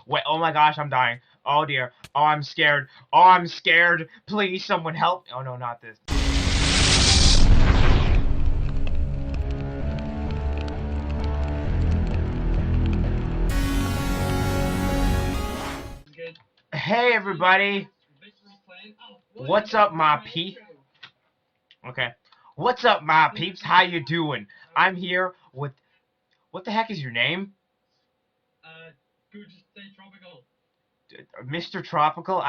Wait, oh my gosh, I'm dying. Oh dear. Oh, I'm scared. Oh, I'm scared. Please, someone help. Oh no, not this. Good. Hey everybody. What's up, my peeps? Okay. What's up, my peeps? How you doing? I'm here with... What the heck is your name? Good stay tropical. Mr. Tropical.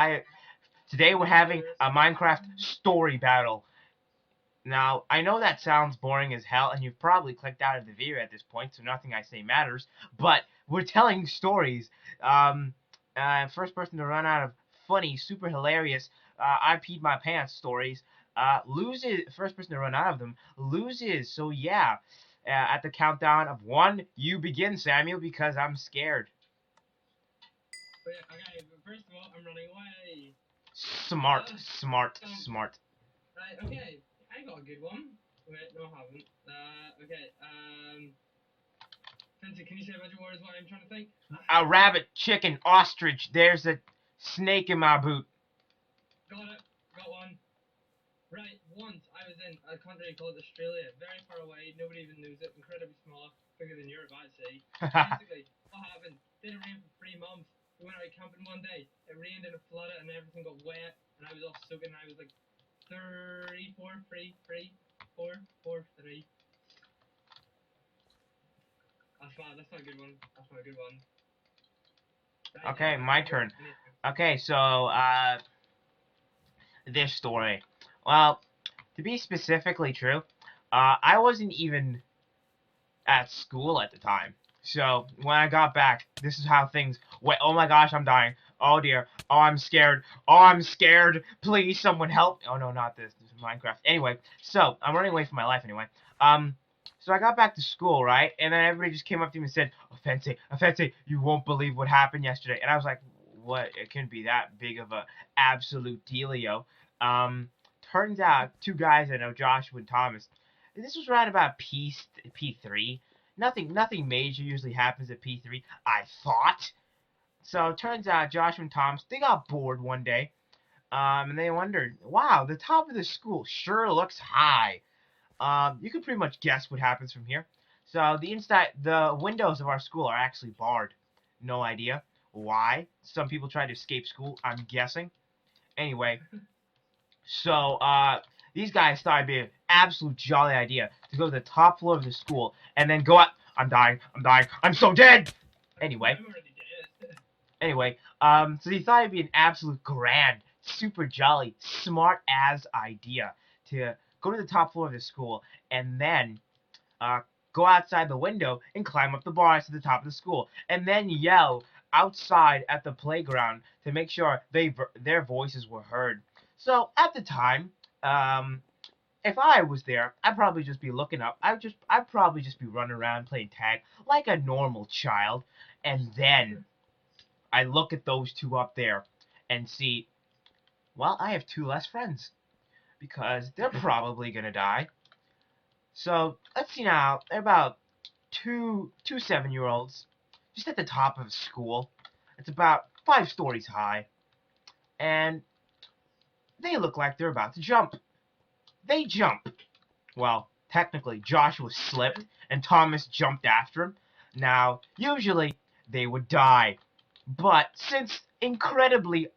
Today we're having a Minecraft story battle. Now, I know that sounds boring as hell, and you've probably clicked out of the video at this point, so nothing I say matters, but we're telling stories. First person to run out of funny, super hilarious, I peed my pants stories, loses, first person to run out of them, loses, so yeah. At the countdown of 1, you begin, Samuel, because I'm scared. But yeah, okay, but first of all, I'm running away. Smart. Right, okay. I got a good one. Wait, no, I haven't. Okay, Fancy, can you say a bunch of words what I'm trying to think? A rabbit, chicken, ostrich, there's a snake in my boot. Got it. Got one. Right, once I was in a country called Australia, very far away, nobody even knows it, incredibly small, bigger than Europe, I'd say. Basically, what happened? Didn't rain for 3 months. We went out camping one day. It rained and it flooded and everything got wet, and I was all soaking. And I was like 34, 3, 3, 4, 4, 3. That's not a good one. That's not a good one. Right, Okay, my turn. Okay, so, this story. Well, to be specifically true, I wasn't even at school at the time. So, when I got back, this is how things went. Oh my gosh, I'm dying. Oh dear. Oh, I'm scared. Oh, I'm scared. Please, someone help. Oh no, not this. This is Minecraft. Anyway, so, I'm running away from my life anyway. So I got back to school, right? And then everybody just came up to me and said, Offense, you won't believe what happened yesterday. And I was like, what? It couldn't be that big of a absolute dealio. Turns out, 2 guys I know, Joshua and Thomas, this was right about P3. Nothing major usually happens at P3, I thought. So it turns out Joshua and Thomas, they got bored one day. And they wondered, wow, the top of the school sure looks high. You can pretty much guess what happens from here. So the windows of our school are actually barred. No idea why. Some people try to escape school, I'm guessing. Anyway, so these guys thought it'd be an absolute jolly idea to go to the top floor of the school and then go up. I'm dying, I'm so dead! Anyway, I'm already dead. so he thought it'd be an absolute grand, super jolly, smart as idea to go to the top floor of the school and then go outside the window and climb up the bars to the top of the school and then yell outside at the playground to make sure their voices were heard. So at the time, if I was there, I'd probably just be looking up. I'd probably just be running around playing tag like a normal child, and then I look at those 2 up there and see, well, I have 2 less friends because they're probably gonna die. So let's see now. They're about two 7-year-olds, just at the top of school. It's about 5 stories high, and they look like they're about to jump. They jump. Well, technically, Joshua slipped, and Thomas jumped after him. Now, usually, they would die. But since incredibly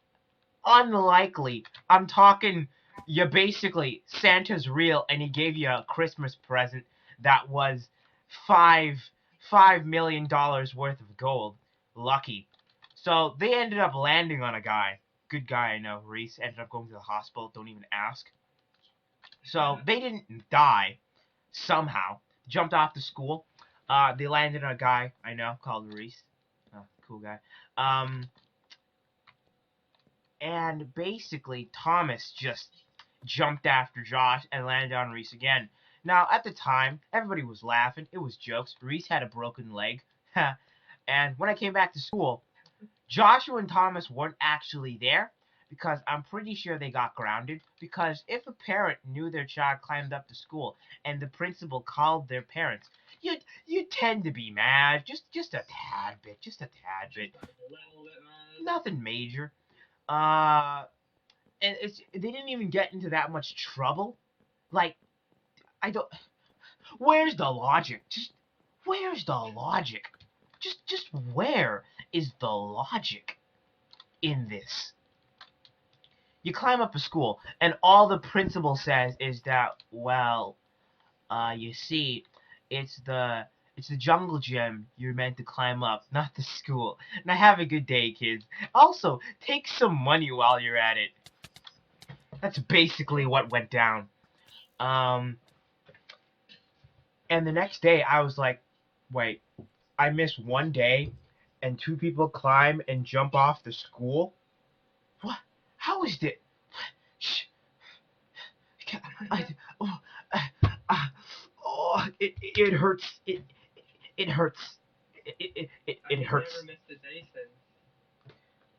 unlikely, I'm talking, you basically, Santa's real, and he gave you a Christmas present that was $5 million worth of gold. Lucky. So they ended up landing on a guy. Good guy, I know. Reese ended up going to the hospital. Don't even ask. So they didn't die. Somehow. Jumped off the school. They landed on a guy I know called Reese. Cool guy. And basically, Thomas just jumped after Josh and landed on Reese again. Now, at the time, everybody was laughing. It was jokes. Reese had a broken leg. And when I came back to school, Joshua and Thomas weren't actually there. because I'm pretty sure they got grounded. Because if a parent knew their child climbed up to school and the principal called their parents, you'd tend to be mad, just a tad bit, just a tad bit, A little bit, man. nothing major. And they didn't even get into that much trouble. Like, I don't. Where's the logic? Just where's the logic? Just where is the logic in this? You climb up a school, and all the principal says is that, well, you see, it's the jungle gym you're meant to climb up, not the school. Now have a good day, kids. Also, take some money while you're at it. That's basically what went down. And the next day I was like, wait, I missed one day and two people climb and jump off the school? What? How is it? Shh. Oh, it hurts. It hurts. It hurts. Never missed a day since.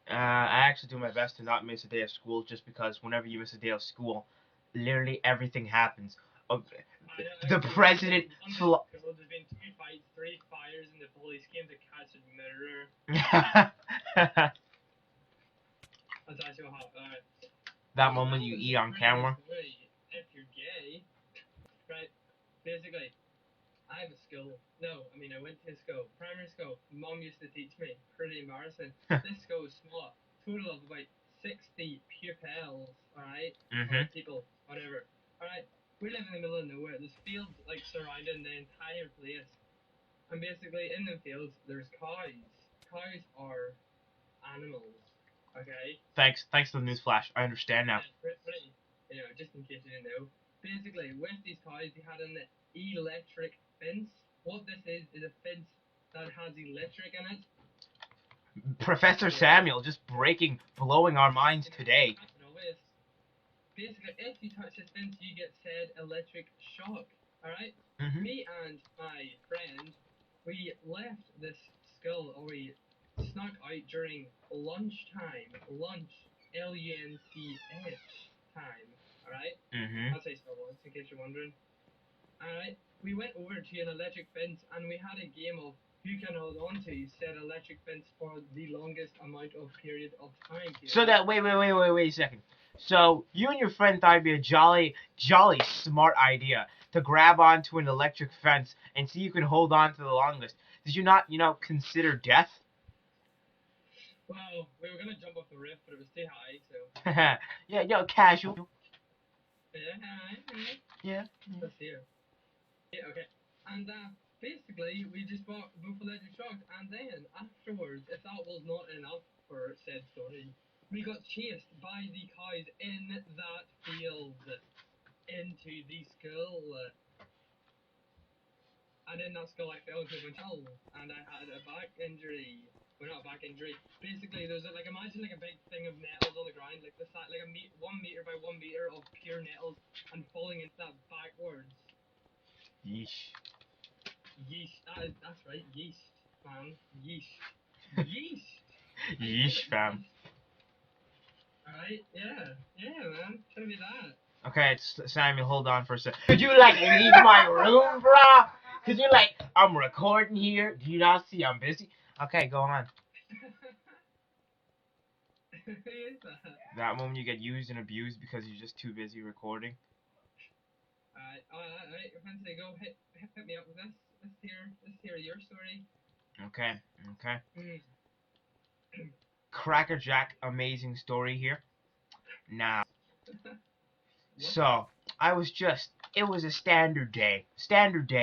I actually do my best to not miss a day of school, just because whenever you miss a day of school, literally everything happens. The president. There's been 2 fights, 3 fires, and the police came to catch a murderer. That's actually what happened. That moment you eat on camera. If you're gay, right? Basically, I have a school. No, I mean I went to school, primary school. Mom used to teach me. Pretty embarrassing. This school is small. Total of about 60 pupils. All right. Or people, whatever. All right. We live in the middle of nowhere. There's fields like surrounding the entire place, and basically in the fields there's cows. Cows are animals. Okay. Thanks for the news flash. I understand now. Pretty, just in case you didn't know. Basically, with these cows, they had an electric fence. What this is a fence that has electric in it. Professor Samuel just blowing our minds today. Basically, if you touch this fence, you get said electric shock. Alright? Me and my friend, we left this school, or we snuck out during lunchtime. Lunch. L-U-N-C-H time. Alright? That's how you spell lunch, in case you're wondering. Alright? We went over to an electric fence, and we had a game of who can hold on to said electric fence for the longest amount of period of time. So that, wait a second. So, you and your friend thought it'd be a jolly smart idea to grab onto an electric fence and see who can hold on to the longest. Did you not, consider death? Well, we were gonna jump off the roof, but it was too high, so... yeah, casual. Yeah. Let's see it. Yeah, okay. And, basically, we just both electric shocked, and then, afterwards, if that was not enough for said story, we got chased by the cows in that field into the school. And in that school I fell into a hole and I had a back injury. Well, not a back injury. Basically, there's imagine a big thing of nettles on the ground, like 1 meter by 1 meter of pure nettles, and falling into that backwards. Yeesh. Yeast. That's right. Yeast, fam. Yeast. Yeast. Yeesh, fam. Alright, yeah, man, tell me that. Okay, Samuel, hold on for a second. Could you, leave my room, brah? Could you, I'm recording here. Do you not see I'm busy? Okay, go on. Who is that? That moment you get used and abused because you're just too busy recording. Alright, Fancy, go hit me up with this. Let's hear your story. Okay. Crackerjack, amazing story here. Now, so it was a standard day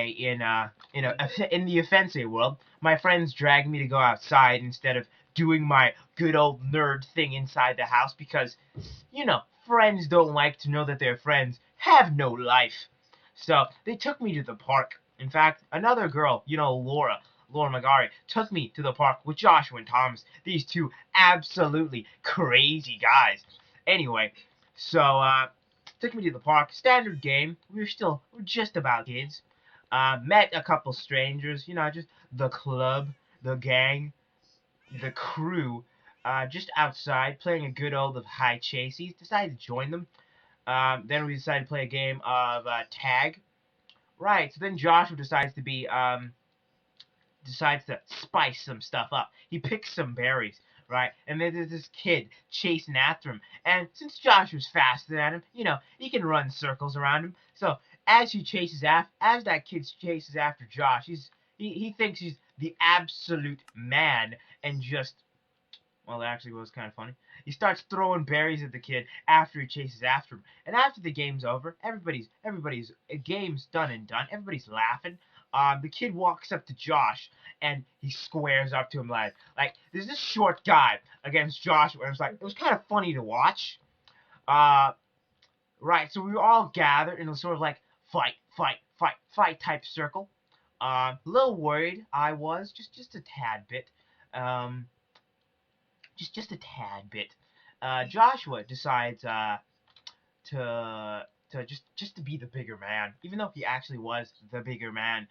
in the offensive world. My friends dragged me to go outside instead of doing my good old nerd thing inside the house because, friends don't like to know that their friends have no life. So they took me to the park. In fact, another girl, Laura McGarry, took me to the park with Joshua and Thomas. These two absolutely crazy guys. Anyway, so took me to the park. Standard game. We're just about kids. Met a couple strangers. Just the club, the gang, the crew. just outside playing a good old of high chase. He decided to join them. Then we decided to play a game of tag. Right. So then Joshua decides to spice some stuff up. He picks some berries, right? And then there's this kid chasing after him. And since Joshua's faster than him, he can run circles around him. So as that kid chases after Josh, he thinks he's the absolute man, and just, well, that actually was kind of funny. He starts throwing berries at the kid after he chases after him. And after the game's over, everybody's game's done and done. Everybody's laughing. The kid walks up to Josh and he squares up to him like there's this short guy against Josh, where it was kind of funny to watch. Right. So we were all gathered in a sort of like fight type circle. A little worried I was, just a tad bit. Um, just a tad bit. Joshua decides to be the bigger man, even though he actually was the bigger man.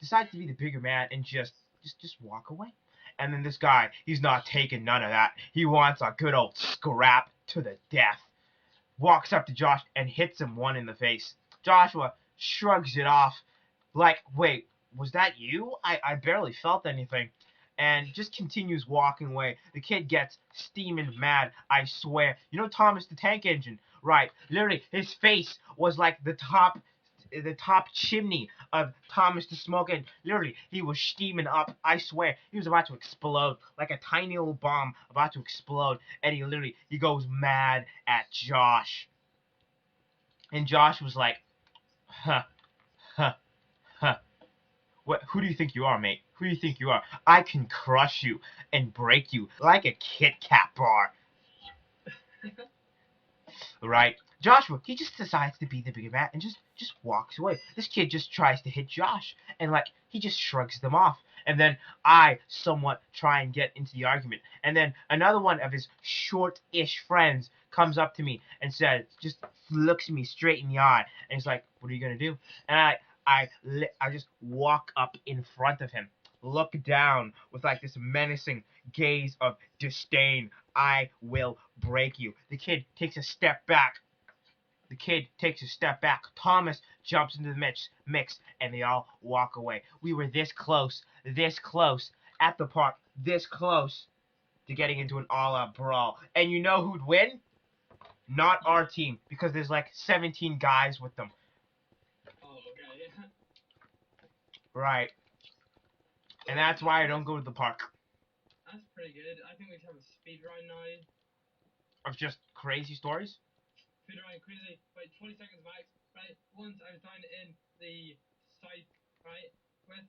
Decides to be the bigger man and just walk away. And then this guy, he's not taking none of that. He wants a good old scrap to the death. Walks up to Josh and hits him one in the face. Joshua shrugs it off like, wait, was that you? I barely felt anything. And just continues walking away. The kid gets steaming mad, I swear. You know Thomas the Tank Engine? Right. Literally, his face was like the top chimney of Thomas the Smoke Engine. Literally, he was steaming up. I swear, he was about to explode, like a tiny little bomb about to explode. And he goes mad at Josh. And Josh was like, huh, huh, huh. What? Who do you think you are, mate? Who do you think you are? I can crush you and break you like a Kit Kat bar. Right? Joshua, he just decides to be the bigger man and just walks away. This kid just tries to hit Josh, and he just shrugs them off. And then I somewhat try and get into the argument. And then another one of his short-ish friends comes up to me and just looks me straight in the eye, and he's like, "What are you gonna do?" And I just walk up in front of him, look down with this menacing gaze of disdain. I will break you. The kid takes a step back. Thomas jumps into the mix, and they all walk away. We were this close at the park, this close to getting into an all-out brawl. And you know who'd win? Not our team, because there's 17 guys with them. Oh, okay, yeah. Right. And that's why I don't go to the park. That's pretty good. I think we should have a speed run now. Of just crazy stories? Speed run crazy. Wait, 20 seconds max. Right, once I was down in the south, right, with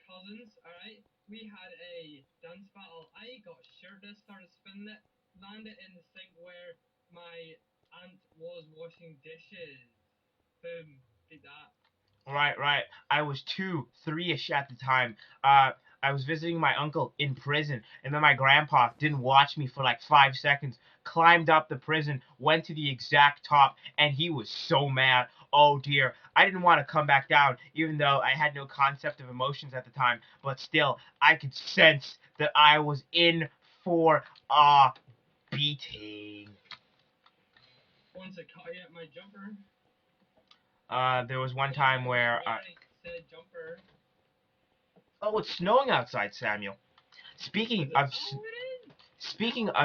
cousins, alright, we had a dance battle. I got shirtless, started spinning it, landed in the sink where my aunt was washing dishes. Boom, beat that. Right. I was 3-ish at the time. I was visiting my uncle in prison, and then my grandpa didn't watch me for 5 seconds, climbed up the prison, went to the exact top, and he was so mad. Oh dear. I didn't want to come back down, even though I had no concept of emotions at the time, but still, I could sense that I was in for a beating. Once I caught you at my jumper. There was one time where... said jumper. Oh, it's snowing outside, Samuel. Speaking of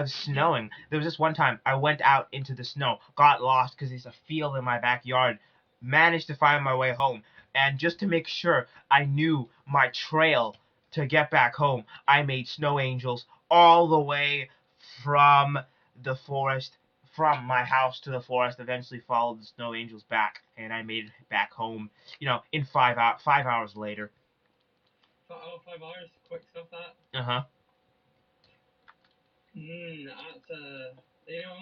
snowing, there was this one time I went out into the snow, got lost because there's a field in my backyard, managed to find my way home, and just to make sure I knew my trail to get back home, I made snow angels all the way from the forest, from my house to the forest, eventually followed the snow angels back, and I made it back home, in 5 hours later. 5 hours, quick stuff that. Uh-huh. That's I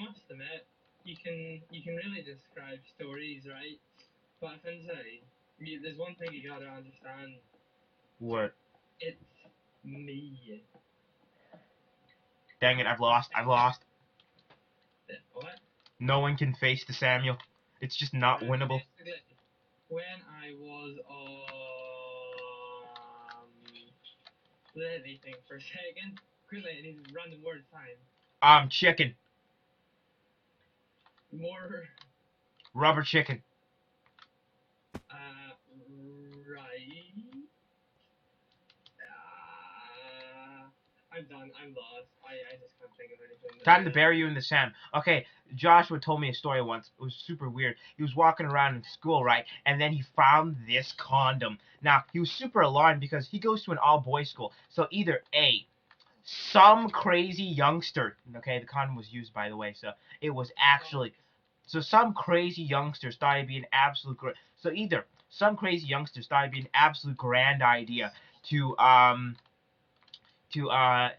must admit, you can really describe stories, right? But I can say, there's one thing you gotta understand. What? It's me. Dang it, I've lost. What? No one can face the Samuel. It's just not winnable. When I was let me think for a second. Quickly, I need random word time. Chicken. More. Rubber chicken. Right. I'm done. I'm lost. I just can't think of anything. Time to bury you in the sand. Okay, Joshua told me a story once. It was super weird. He was walking around in school, right? And then he found this condom. Now, he was super alarmed because he goes to an all-boys school. So either A, some crazy youngster, okay, the condom was used, by the way, so it was actually, so some crazy youngsters thought it'd be an absolute great, so either some crazy youngsters thought it'd be an absolute grand idea to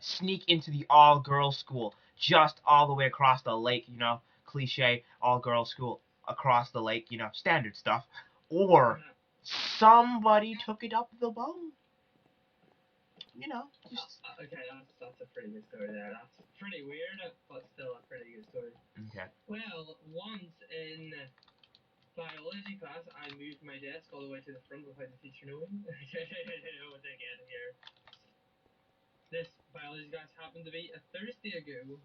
sneak into the all-girls school just all the way across the lake, you know, cliche all-girls school across the lake, you know, standard stuff, or somebody took it up the bum. You know, just okay, that's a pretty good story there. That's pretty weird, but still a pretty good story. Okay. Well, once in biology class, I moved my desk all the way to the front without the teacher knowing. What they get here. This biology class happened to be a Thursday ago.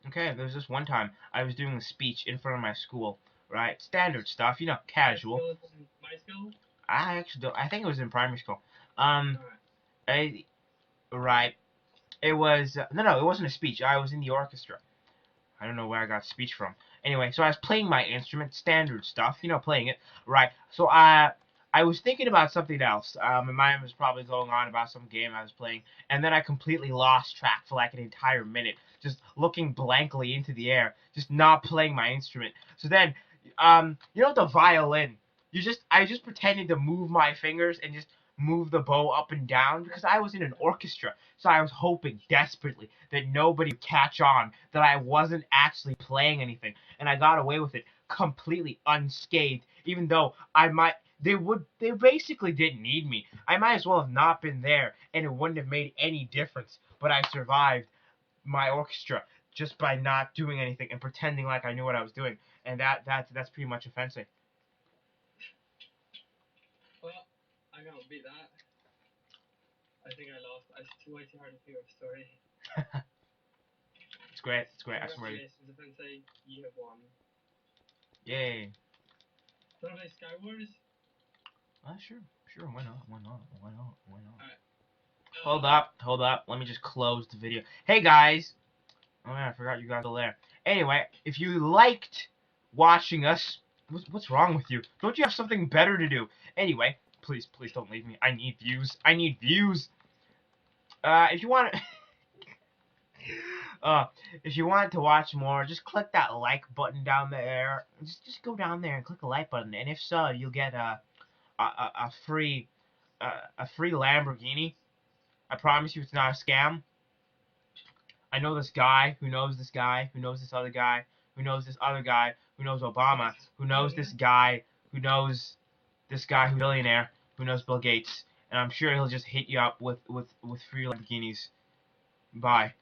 Okay, there was this one time I was doing a speech in front of my school, right? Standard stuff, you know, casual. My school? I actually don't. I think it was in primary school. Alright. Right. It was no, it wasn't a speech. I was in the orchestra. I don't know where I got speech from. Anyway, so I was playing my instrument, standard stuff, you know, playing it, right? So I was thinking about something else. My mind was probably going on about some game I was playing, and then I completely lost track for like an entire minute, just looking blankly into the air, just not playing my instrument. So then, you know, the violin. I just pretended to move my fingers and just move the bow up and down because I was in an orchestra. So I was hoping desperately that nobody would catch on that I wasn't actually playing anything, and I got away with it completely unscathed, even though they basically didn't need me. I might as well have not been there and it wouldn't have made any difference, but I survived my orchestra just by not doing anything and pretending like I knew what I was doing, and that's pretty much offensive. Well, I can't beat that. I think I lost. It's way too hard to figure out a story. It's great. It's great. I swear. Congratulations, Offensive. You have won. Yay. Do you want to play Skywars? Sure. Sure. Why not? Why not? Why not? Why not? Alright. Hold up. Let me just close the video. Hey guys. Oh man, I forgot you guys are there. Anyway, if you liked watching us, what's wrong with you? Don't you have something better to do? Anyway, please don't leave me. I need views. I need views. If you want if you want to watch more, just click that like button down there. Just go down there and click the like button, and if so, you'll get a free Lamborghini. I promise you, it's not a scam. I know this guy who knows this guy who knows this other guy who knows this other guy who knows Obama who knows this guy who knows this guy who's a billionaire who knows Bill Gates, and I'm sure he'll just hit you up with free Lamborghinis. Bye.